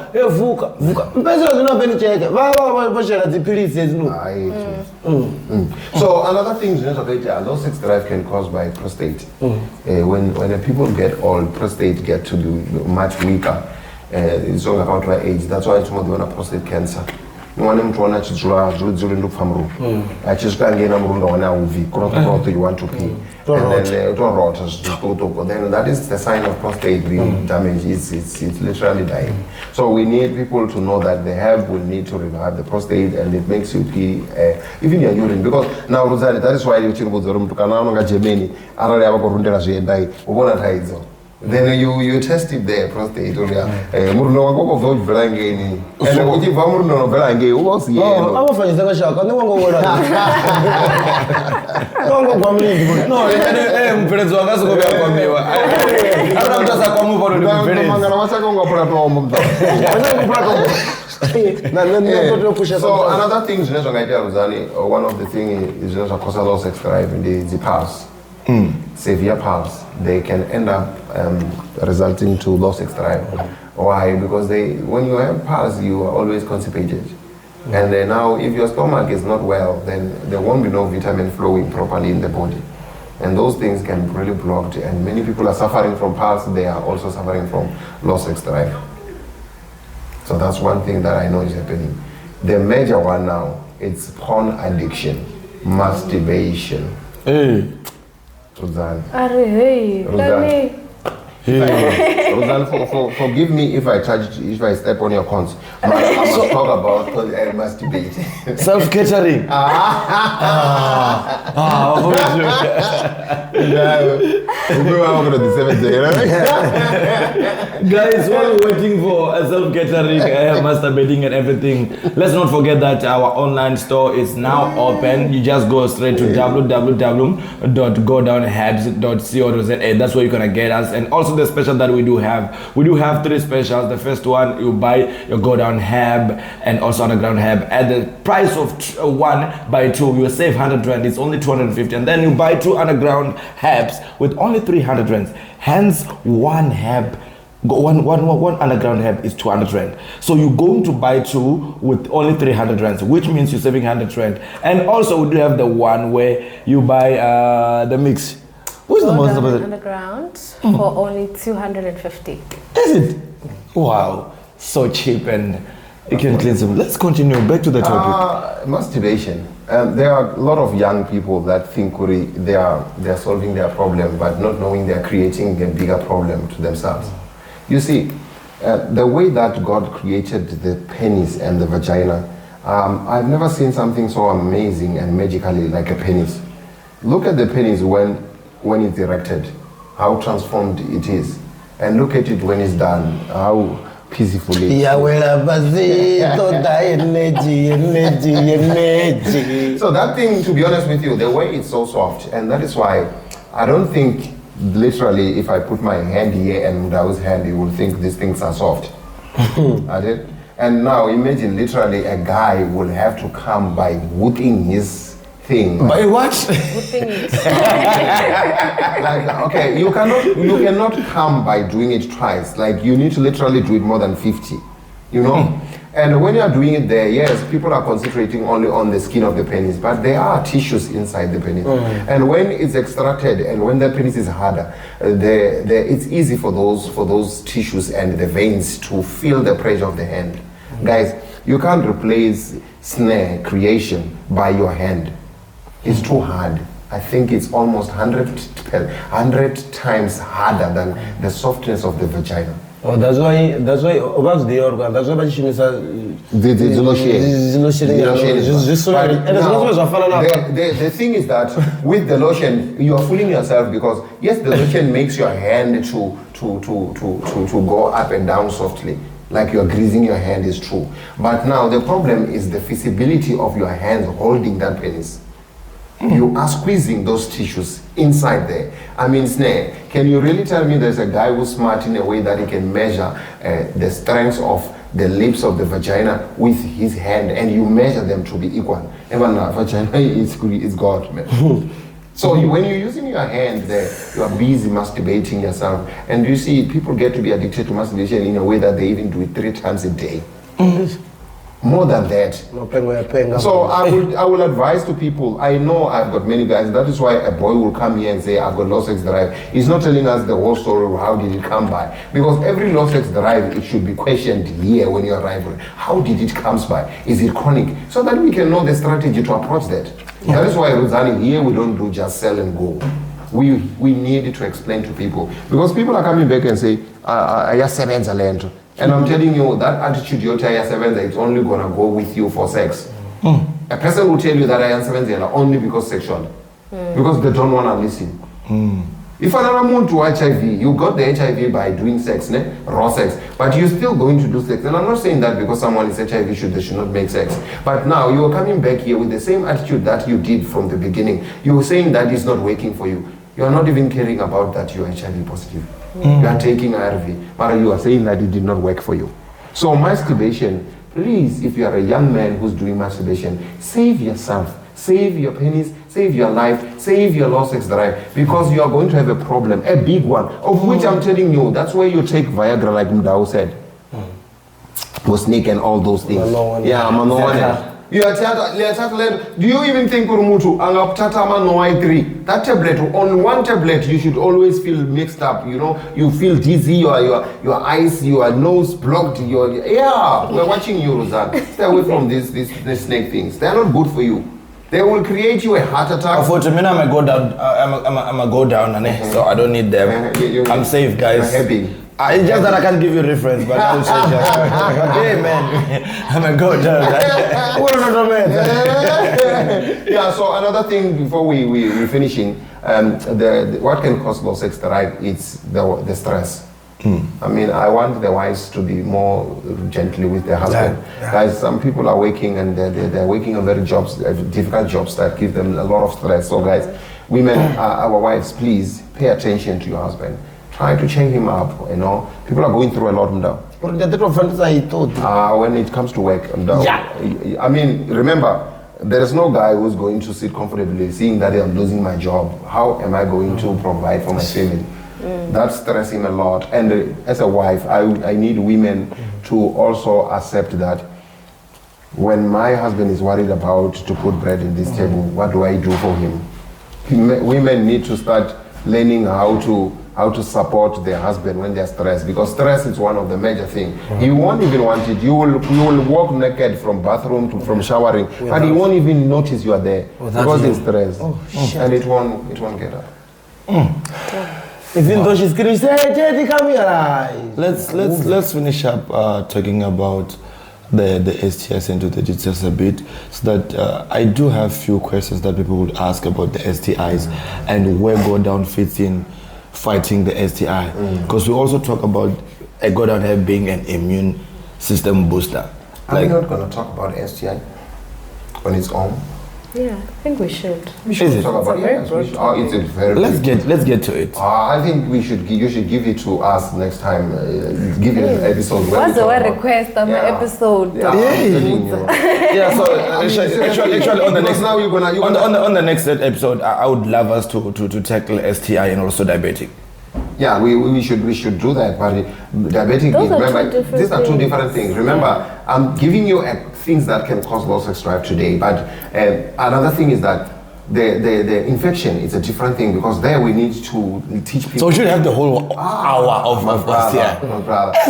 Mpesu zina beni cheke. Bashela zipilisi zinu. So another thing is low sex drive can cause by prostate. When the people get old, prostate get to be much weaker. It's all about my age. That's why it's more than prostate cancer. Mwana mtu wana chichula zuri ndu famru. Achishka ngena mrunda wana uvi. Kroto you want to pee. And then then that is the sign of prostate being damaged. It's literally dying. So we need people to know that the herb will need to revive the prostate, and it makes you pee even your urine. Because now that is why you Germany then you test it there, prostate. Muruno wako kwa velange ni. And ukiva muruno velange ubosi yendo. Aba fanyisa shaka ni wango wala. Wango kwa mlingi. No, mperezo wangazo kwa kwa mewa. Hata mtasa kwa mu bado ni mperezo. Mangana wasaka ngo pora to omo. So another thing is one of the things is just a causal sex drive in the pulse. Severe pulse, they can end up resulting to low sex drive. Why? Because when you have pulse, you are always constipated. And now if your stomach is not well, then there won't be no vitamin flowing properly in the body. And those things can be really blocked, and many people are suffering from pulse. They are also suffering from low sex drive. So that's one thing that I know is happening. The major one now, it's porn addiction, masturbation. Roseanne. Roseanne, forgive me if I step on your cons. I must talk about masturbate. Self-catering. Guys, while we're waiting for self-catering, masturbating and everything, let's not forget that our online store is now open. You just go straight to www.godownherbs.co.za. That's where you're gonna get us. And also the special that we do have 3 specials. The first one, you buy your Go Down Herb and also Underground Herb at the price of 1 buy 2, you save 100 rand. It's only 250, and then you buy 2 Underground Herbs with only 300 rand. Hence, one Underground Herb is 200 rand. So you're going to buy 2 with only 300 rand, which means you're saving 100 rand. And also we do have the one where you buy the mix. What's the most Underground for only 250. Is it? Wow, so cheap, and you can cleanse them. Let's continue back to the topic. Masturbation. There are a lot of young people that think they are solving their problem, but not knowing they are creating a bigger problem to themselves. You see, the way that God created the penis and the vagina, I've never seen something so amazing and magically like a penis. Look at the penis when it's erected, how transformed it is. And look at it when it's done, how peacefully. So that thing, to be honest with you, the way it's so soft, and that is why I don't think literally if I put my hand here and Ndau's hand, you will think these things are soft. And now imagine literally a guy will have to come by whipping his thing. By what? Like, okay, you cannot come by doing it twice. Like, you need to literally do it more than 50, you know? And when you are doing it there, yes, people are concentrating only on the skin of the penis, but there are tissues inside the penis. And when it's extracted and when the penis is harder, it's easy for those tissues and the veins to feel the pressure of the hand. Guys, you can't replace snare creation by your hand. It's too hard. I think it's almost 100 times harder than the softness of the vagina. Oh, that's why about the organ. That's why the thing is that with the lotion, you are fooling yourself, because yes, the lotion makes your hand to go up and down softly. like you are greasing your hand is true. But now the problem is the feasibility of your hands holding that penis. You are squeezing those tissues inside there. I mean, Snare, can you really tell me there's a guy who's smart in a way that he can measure the strength of the lips of the vagina with his hand, and you measure them to be equal? Even vagina is God, man. So when you're using your hand there, you are busy masturbating yourself. And you see, people get to be addicted to masturbation in a way that they even do it 3 times a day. More than that. So I will advise to people, I know I've got many guys, that is why a boy will come here and say, I've got low sex drive. He's not telling us the whole story of how did it come by. Because every low sex drive, it should be questioned here when you arrive. How did it come by? Is it chronic? So that we can know the strategy to approach that. Yeah. That is why, Rosani, here we don't do just sell and go. We need to explain to people. Because people are coming back and say, I have 7 talent. And I'm telling you, that attitude you're telling yourself, it's only going to go with you for sex. A person will tell you that I am 7 only because sexual. Because they don't want to listen. If another moon to HIV, you got the HIV by doing sex, raw sex, but you're still going to do sex. And I'm not saying that because someone is HIV, they should not make sex. But now you're coming back here with the same attitude that you did from the beginning. You're saying that it's not working for you. You're not even caring about that you're HIV positive. You are taking ARV, but you are saying that it did not work for you. So masturbation, please, if you are a young man who's doing masturbation, save yourself, save your penis, save your life, save your low sex drive, because you are going to have a problem, a big one, of which I'm telling you, that's where you take Viagra, like Ndaa said. Was snake and all those things. Yeah, man. You are do you even think Urumutu that tablet, on one tablet you should always feel mixed up, you know, you feel dizzy, your eyes, your nose blocked, we're watching you, Roseanne. Stay away from these snake things. They're not good for you. They will create you a heart attack. Unfortunately, I'm a go down. I'm a go down, so I don't need them. I'm safe, guys. You're happy. It's just that I can't give you reference, but I will say just, hey man, I'm a go down. Yeah, so another thing before we're finishing, what can cause low sex drive is the stress. I mean, I want the wives to be more gently with their husband. Guys, some people are working and they're working on very difficult jobs that give them a lot of stress. So guys, women, our wives, please pay attention to your husband. Try to check him up, you know. People are going through a lot now. When it comes to work, I mean, remember, there is no guy who's going to sit comfortably seeing that I'm losing my job. How am I going to provide for my family? That stresses him a lot. And as a wife, I need women to also accept that when my husband is worried about to put bread in this table, what do I do for him? Women need to start learning how to support their husband when they're stressed, because stress is one of the major things. He won't even want it. You will walk naked from bathroom from showering, but he won't even notice you are there because he's stressed, and it won't get up. Even though she's screaming, hey, come here. Let's finish up talking about the STIs into the details a bit, so that I do have few questions that people would ask about the STIs and where go down fits in fighting the STI, because we also talk about a go down here being an immune system booster. Are we not going to talk about STI on its own? Yeah, I think we should. We should talk about it. It's a very. Let's get to it. I think you should give it to us next time. Give it an episode. What's the word request of an episode? Yeah. So actually on the next now you're gonna on the next episode, I would love us to tackle STI and also diabetic. Yeah, we should do that. But diabetic, remember, these are two different things. Remember, I'm giving you things that can cause low sex drive today. But another thing is that the infection is a different thing, because there we need to teach people. So we should have the whole hour of STI.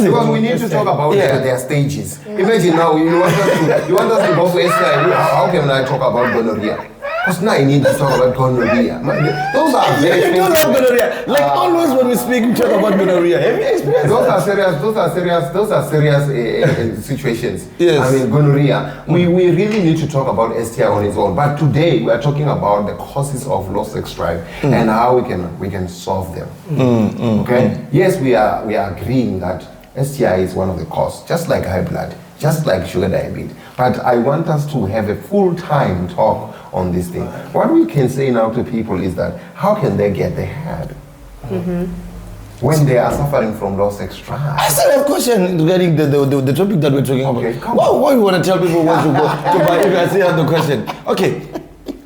Because we need to talk about their stages. Imagine now you want us to go for STI. How can I talk about gonorrhea? Because now I need to talk about gonorrhea. Those are very gonorrhea. Like always when we speak, we talk about gonorrhea. Have you experienced Those are serious situations. Yes. I mean, gonorrhea. We really need to talk about STI on its own. But today we are talking about the causes of low sex drive and how we can solve them. Okay. Yes, we are agreeing that STI is one of the causes, just like high blood, just like sugar diabetes. But I want us to have a full-time talk on this thing. What we can say now to people is that how can they get the herb when they are suffering from low sex drive? I still have a question regarding the topic that we're talking Okay, about. come Why you want to tell people where to go to buy if I still have the question? Okay,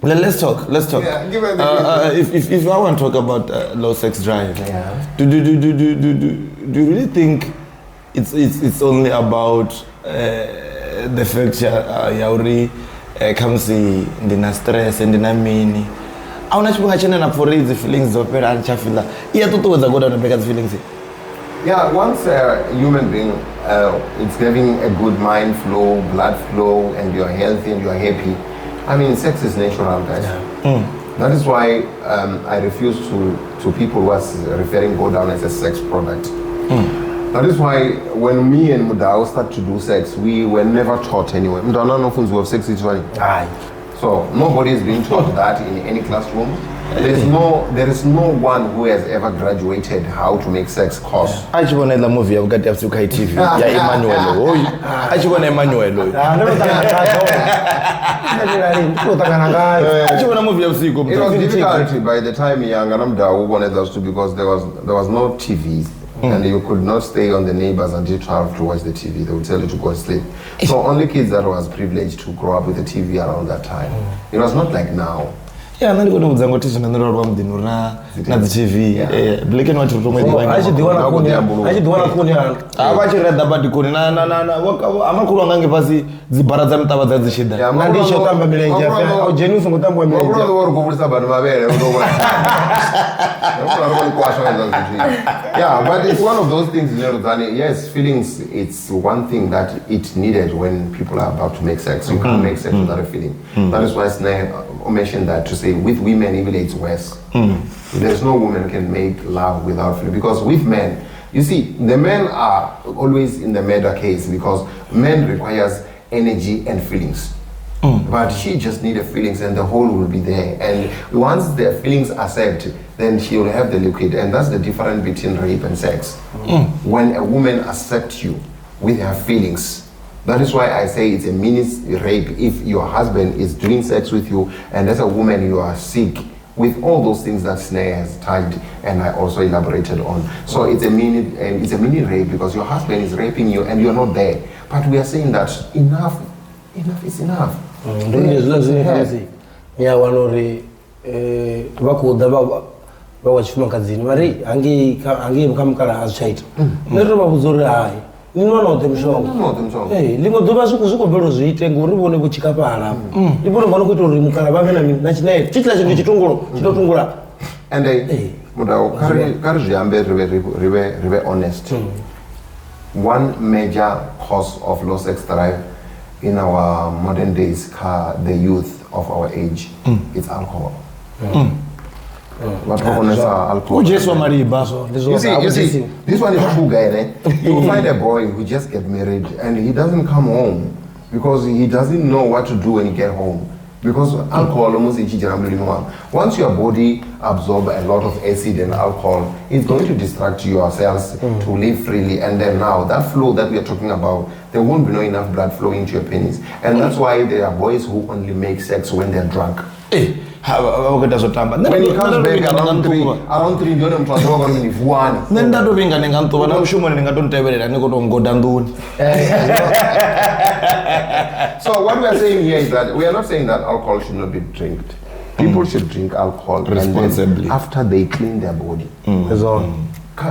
let's talk. Yeah, give us the If I want to talk about low sex drive, Yeah. do you really think it's only about the fact yauri comes ndina stress ndina mini auna chipinga chene na for these feelings zopera anchafila iya tutuweza goda na beka feelings. Yeah, once a human being it's having a good mind flow, blood flow, and you're healthy and you're happy, I mean, sex is natural, guys. That is why I refuse to people who are referring go down as a sex product. That is why when me and Ndaa start to do sex, we were never taught anyway. Ndaa no funds have sex each one. So nobody is being taught that in any classroom. There is no one who has ever graduated how to make sex course. Achibona la movie yakati yafuka TV ya Emmanuel oy achibona Emmanuel oy achibona movie ya usiku. It was difficult by the time young Ndaa wanted us to, because there was no TVs. And you could not stay on the neighbors until 12 to watch the TV. They would tell you to go and sleep. So only kids that was privileged to grow up with the TV around that time. It was not like now. Yeah, nani kono uzango tisho na ndoro mdinura na TV black and white romo diwanyi achidiwana kuni avachireda badi kuni na amakuru angange pasi dzibharadza mtava dzadzishida nandisho tamba milenje au jenusi ngotambwa milenje wori kuvulisa vanhu mavere yeah, but it's one of those things, you know, yes, feelings, it's one thing that it needed when people are about to make sex. You can't make sex without a feeling. That is why Snare mentioned that, to say with women even it's worse. There's no woman who can make love without feeling, because with men, you see, the men are always in the murder case, because men requires energy and feelings. But she just needs feelings and the whole will be there. And once the feelings are set, then she will have the liquid. And that's the difference between rape and sex. When a woman accepts you with her feelings, that is why I say it's a mini rape if your husband is doing sex with you and as a woman you are sick with all those things that Snare has tagged and I also elaborated on. So it's a mini rape because your husband is raping you and you're not there. But we are saying that enough is enough. Ya wanori vakuda vawachifuma kadzini vari hangi mukamukala azichaita nerova kuzori hai ninonote mushonga limwe dzuva zvikobvero zviite ngori vone kuchikapala ipono vano kuita uri mukala vave nachinaye chitila chinhu chitunguro chinotungura and Ndaa kari zvihambe rive honest. One major cause of low sex drive in our modern days, the youth of our age, it's alcohol. But alcohol. You see, this one is true, guy. You will find a boy who just get married and he doesn't come home because he doesn't know what to do when he get home. Because alcohol almost once your body absorbs a lot of acid and alcohol, it's going to distract your cells to live freely. And then now that flow that we are talking about, there won't be no enough blood flowing into your penis. And that's why there are boys who only make sex when they're drunk. When he comes back around 3, So what we are saying here is that we are not saying that alcohol should not be drank. People should drink alcohol responsibly after they clean their body.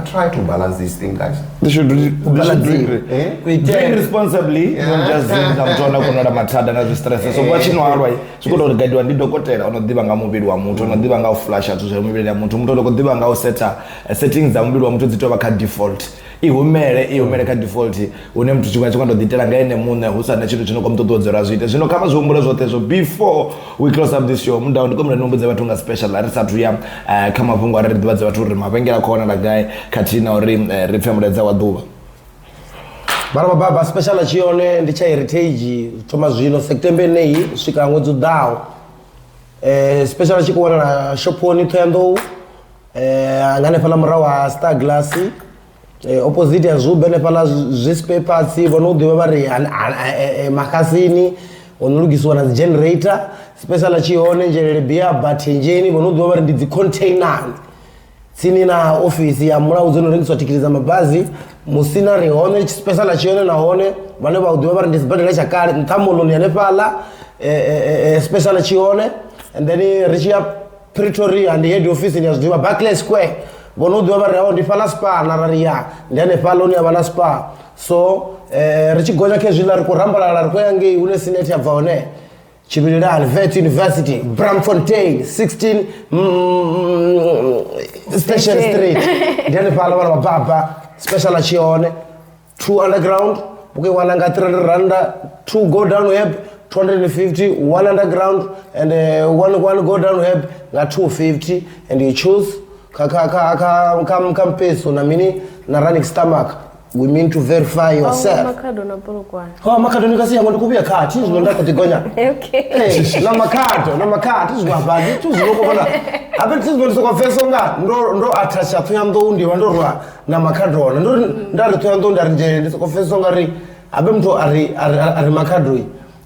Try to balance these things, guys. They should drink responsibly. Don't just drink them to another matter and stress. So watching our way, so go to the guide and doctor on the divanga movie wa mutu on the divanga flash to say movie mutu mutu go divanga settings za movie wa mutu zitoba ka default. Iumere ka default une mtu chikwa chikwa ndo ditela ngaene mune husana chito chino kwa mtoto dzera zite zvino kama zvombura zvote zo before we close up this show Ndaa ndikomira nombedza vatu nga special arisatu ya kama vungu ari dibadza vatu ri mavengela kona la guy katina ori rifemredza waduva baba special achione ndicha heritage toma zvino September nei swika mwedzi dawo special achikuona na shoponi Tendo angane pala murawa Star Glass opposite yazvubene pala zvispepatsi vanodiva vari makasini vanolugisiwa nazigenerator special achione njerere bia batenjeni vanodiva vari ndidzicontainani tsini na ofisi ya mulaudzi dzinorengeswa tikiti za mabhazi musina rihone special achione nahone vane vaudiva vari ndizibhadhela chakare nthamuloni yane pala special achione and then richiya Pretoria and head office yazviva Barclay Square vonodiva vari havo ndipala spa narariya ndiane pala uni avana spa so richigonya kezvila rikurambalala rikuyange une sineti yabva one Chibilirani Vet University, Bramfontein, 16 Station Street. Ndiani pala wana mababa, special achione, 2 underground, okay, 100 300 randa, 2 go down web, 250, 1 underground, and one go down web, na 250, and you choose, come peso, na mini, na running stomach. We mean to verify yourself. Makado nikasi yango ndikubia kati zvinonda kuti gonya. Okay. Na makado zvabadi tuzvoko bana. Abe tizibonisa kwa fesonga ndo atasha tuyando undi wandorwa na makado ona. Ndo ndali tuyando undi arinjere ndisoko fesonga ri abe mtu ari makado yi.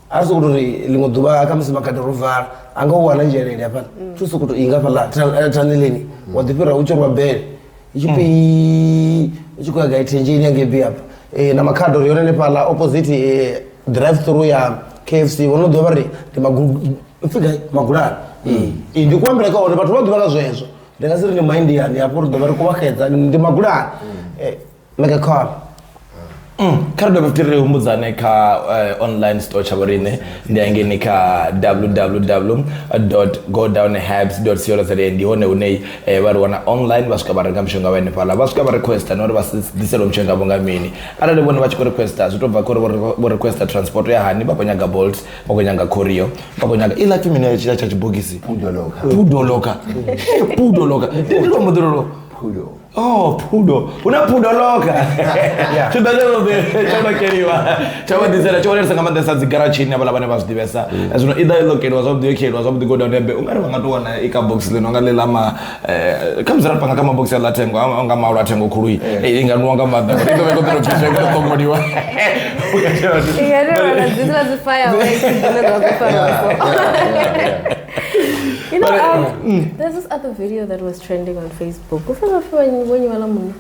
Arso kuti lingoduba akamisi makado rovara anga uwana njere hapana. Tuso kuti inga pala taneleni. Wadipira uchorwa bere. Ichipi uchikuya gaitenjini yange biapa na makado yonene pala opposite drive through ya KFC vonodiva vari ndifika magurani ndikuambira kaone vatu vadiva kazvezvo ndingasiri ni maindian yapo ridiva vari kuvakedza ndi magurani make a call kari dovefutiri umbudzane ka online store chavo rine ndiangeni ka www.godownherbs.co.za ndihone unei vari wana online vasvika varenga mishonga vaine pala vasvika varequesta nori vasidisero mishonga vonga mini arali vone vachikorequesta zvitobva kuri vorequesta transport yahani vakonyaga bolt vakonyaga courier vakonyaga ilapi mine chila chachibhokisi pudoloka ndilomudhirolo pudo una pudoloka chidadelo chabakeriwa chabadisera choneresa ngamandesa dzigara chini avala vane vazvidivesa zvino either ilokeriwa zvabudiokerwa zvabudi goda nebe ungari vangatowana ikabox lino angalelama kamzira panga kamabox alatengwa anga mauro atengo kurui inganuwanga madha ndo vekotero chishega komodiwa You know, there's this other video that was trending on Facebook. When you were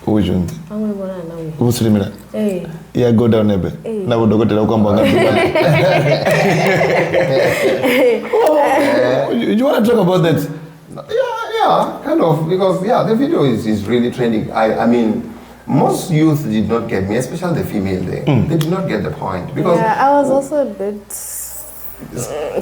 which one? I'm going to go now. What's the name? Hey. Yeah, go down a bit. Now we'll go to the Okamba. You want to talk about that? Yeah, kind of, because the video is really trending. I mean, most youth did not get me, especially the female there. They did not get the point. Because I was also a bit...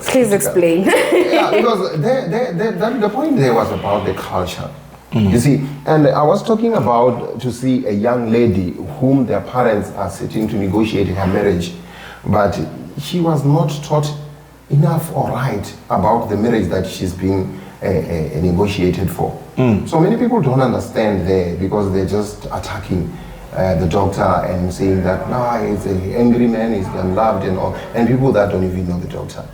Please explain. Because the point there was about the culture. You see, and I was talking about to see a young lady whom their parents are sitting to negotiate her marriage, but she was not taught enough or right about the marriage that she's being negotiated for. So many people don't understand there because they're just attacking the doctor and saying that he's an angry man, he's unloved and all, and people that don't even know the doctor.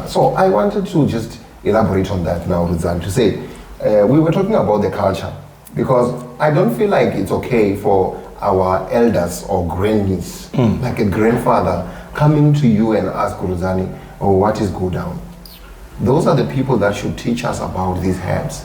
So I wanted to just elaborate on that now, Rizan, to say we were talking about the culture because I don't feel like it's okay for our elders or grannies, like a grandfather, coming to you and ask Ruzani, what is go down? Those are the people that should teach us about these herbs.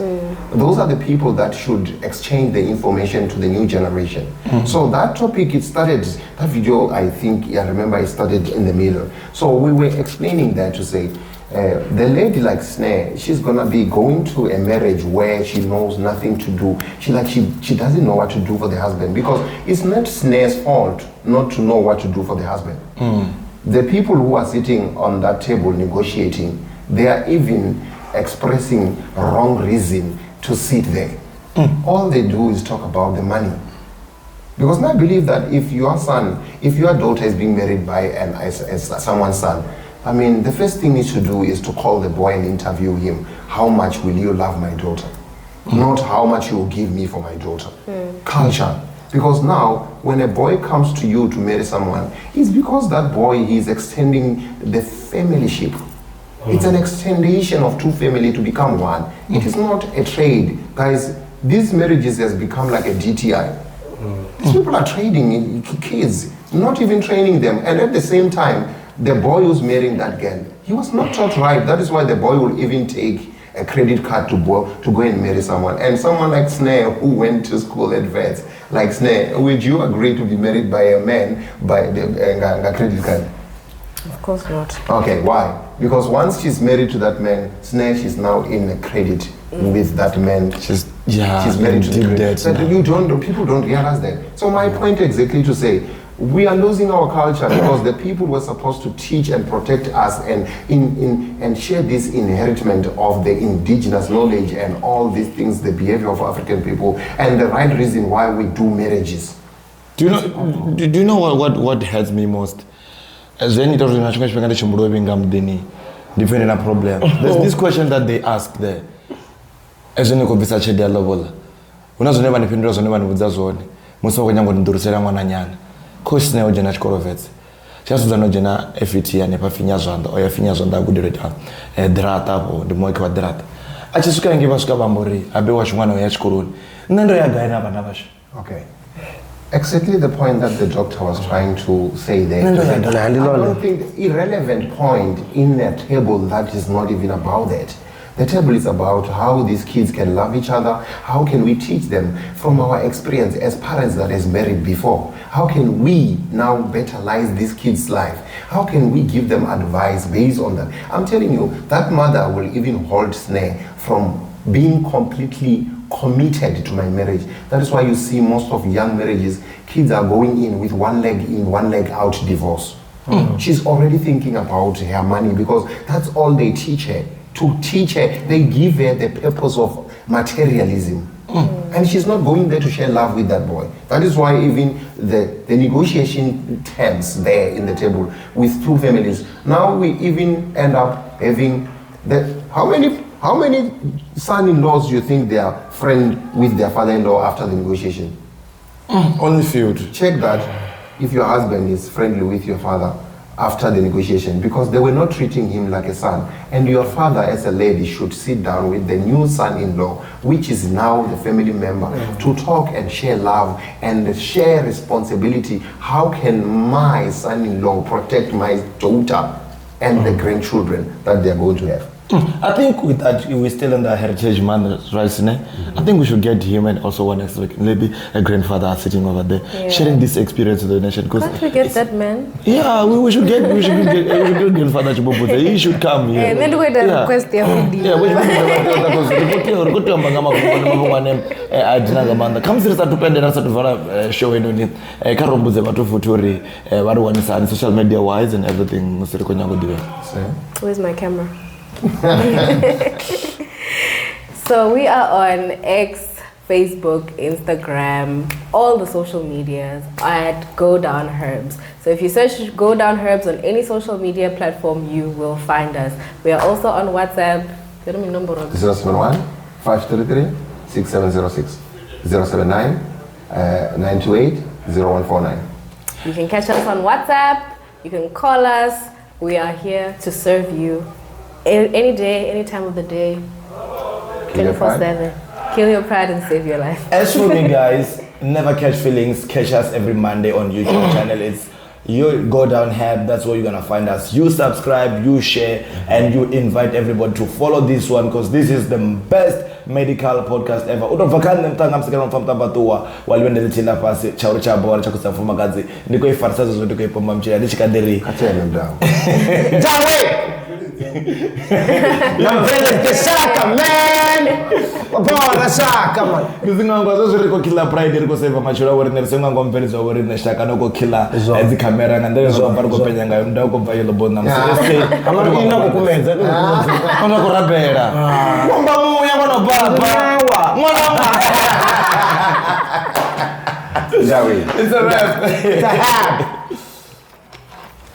Those are the people that should exchange the information to the new generation. So that topic, it started, that video, I think, I remember it started in the middle. So we were explaining that to say, the lady like Snare, she's gonna be going to a marriage where she knows nothing to do. She doesn't know what to do for the husband because it's not Snare's fault not to know what to do for the husband. The people who are sitting on that table negotiating, they are even expressing wrong reason to sit there. All they do is talk about the money. Because I believe that if your daughter is being married by someone's son, I mean, the first thing you should do is to call the boy and interview him. How much will you love my daughter? Not how much you will give me for my daughter. Culture. Because now, when a boy comes to you to marry someone, it's because that boy is extending the familyship. It's an extension of two families to become one. It is not a trade. Guys, these marriages has become like a DTI. These people are training kids, not even training them. And at the same time, the boy who's marrying that girl, he was not taught right. That is why the boy will even take a credit card to go and marry someone. And someone like Snare, who went to school at Vets, like Snare, would you agree to be married by a man by the credit card? Of course not. Okay, why? Because once she's married to that man, Snare, she's now in a credit with that man. She's married to the credit. People don't realize that. So my point exactly to say, we are losing our culture because the people were supposed to teach and protect us and share this inheritment of the indigenous knowledge and all these things, the behavior of African people, and the right reason why we do marriages. Do you know what hurts me most? As any different problem. There's this question that they ask there. As any conversation they lobola. Unazoneba nipindura zoneba nibudza zone. Musa kwenyango ndurusela mwana nyana. Coach ne ojena chikoro vets. Chasudza no jena FT ya nepa finya zonda oya finya zonda kudireta. Drata po ndimoike wa drata. Achisuka ngiba suka bambori abe wa chimwana ya chikoro. Nando ya gaina bana basho. Okay. Exactly the point that the doctor was trying to say there. I don't think the irrelevant point in the table that is not even about that. The table is about how these kids can love each other. How can we teach them from our experience as parents that has married before? How can we now betterize these kids' life? How can we give them advice based on that? I'm telling you, that mother will even hold Snare from being completely committed to my marriage. That is why you see most of young marriages, kids are going in with one leg in, one leg out divorce. She's already thinking about her money because that's all they teach her. To teach her, they give her the purpose of materialism. And she's not going there to share love with that boy. That is why even the negotiation terms there in the table with two families, now we even end up having how many son-in-laws do you think they are friend with their father-in-law after the negotiation? Only few. Check that if your husband is friendly with your father after the negotiation, because they were not treating him like a son. And your father as a lady should sit down with the new son-in-law, which is now the family member, to talk and share love and share responsibility. How can my son-in-law protect my daughter and the grandchildren that they're going to have? I think with that, we're still in the heritage man, right? I think we should get him and also one next week, maybe a grandfather sitting over there, sharing this experience with the nation. Can't we get that man? Yeah, we should get grandfather Chibobo. He should come here. And then we request their video. Yeah, we should come to start to pend and start to show in it. Karombuze batu futuri, waruwanisa social media wise and everything. Where's my camera? So we are on X, Facebook, Instagram, all the social medias at Go Down Herbs. So if you search Go Down Herbs on any social media platform, you will find us. We are also on WhatsApp. 071 533 6706 079 928 0149. You can catch us on WhatsApp. You can call us. We are here to serve you. Any day, any time of the day, 24/7. Kill your pride and save your life. As for me, guys, never catch feelings. Catch us every Monday on YouTube channel. It's you Go Down Herb. That's where you're gonna find us. You subscribe, you share, and you invite everybody to follow this one because this is the best medical podcast ever. Udovakani mtanga msikana mfamta batua waliwende litina pasi chauru chabora chakusafuma gazi ndiko ifarsazo zote kwa ipomba mchele adichikadiri Katene Ndaa. Jawe! My brother Kesaka, man! Bora Saka, man! Kuzinga zo ziriko kila pride riko save machura wori nersenga ngomverizo wori neshaka noko kila ezi camera ngandere zo bar ko penyanga mda ko vayelo bona msese Amari ina kukumenza. Ona ko rabera. Ngomba muya bona baba. Ngona. Jawe. It's a rap. It's a hab.